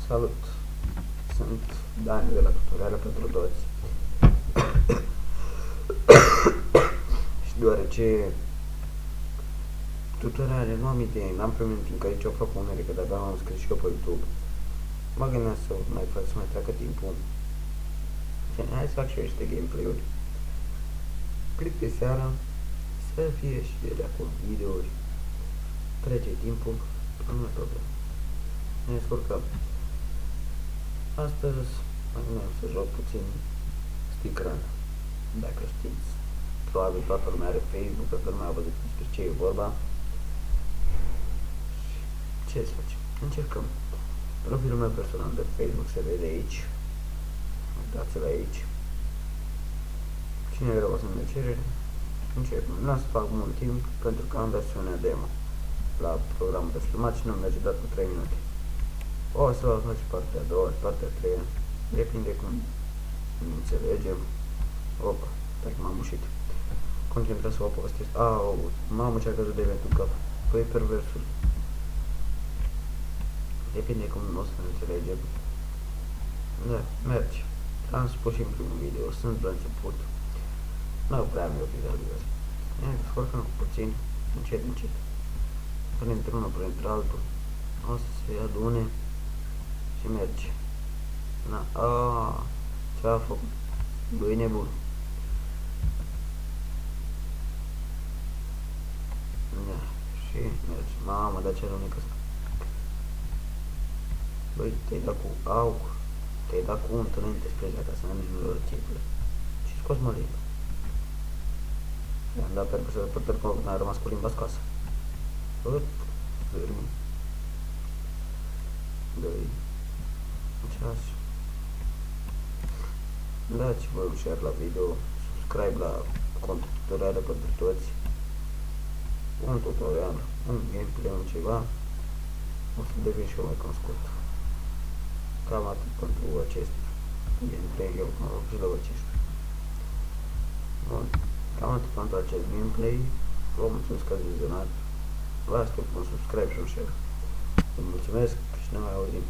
Salut! Sunt Dani de la Tutoriale pentru Toți. Și deoarece tutoriale nu am idei, n-am primit încă nicio propunere, că de-abia m-am scris și eu pe YouTube, mă gândeam să mai fac să mai treacă timpul. Hai să fac și eu niște gameplay-uri. Cred că seara să fie și de acolo videouri. Trece timpul, nu e problemă. Ne descurcăm. Astăzi mă gândeam să joc puțin Stickran. Dacă știți, probabil toată lumea are Facebook, toată lumea a văzut despre ce e vorba. Ce să facem? Încercăm. Profilul meu personal de Facebook se vede aici. Uitați-l aici. Cine vreau să-mi cerere? Începem. Nu o să fac mult timp pentru că am versiunea demo la programul de filmat și nu mi-a ajutat cu 3 minute. O să fac și partea a doua și partea a treia. Depinde cum înțelegem. Opa, dacă m-am mușit. Concentrați să vă povestesc. Au, mamă, ce-a căzut de eventul cap. Păi perversul. Depinde cum o să înțelegem. Da, merge. Am spus și în primul video, sunt la început. Nu prea am eu episodul ăsta. Ne descurcăm cu puțin, încet, încet. Printre-unul, printre-altul. O să se adune și merge. Na, ce-a făcut? Băi nebun. Da, și merge. Mamă, dar ce alunecă ăsta. Băi, te-ai dat cu aug. Te-ai dat cu unt înainte spre ca să n-am niciun răciple. Și scos mă limba. I-am dat pentru să părtări că n-a rămas cu limba scoasă. Hăt, zârmi. 2 6. Dați vă un share la video, subscribe la contul Tutoriale pentru Toți, un tutorial, un gameplay, un ceva, o să devin și eu mai cunoscut. Cam atât pentru acest gameplay, eu mă rog și la aceștia. Bun, cam atât pentru acest gameplay, vă mulțumesc că ați vizionat, vă aștept un subscribe și un share. Vă mulțumesc și ne mai auzim.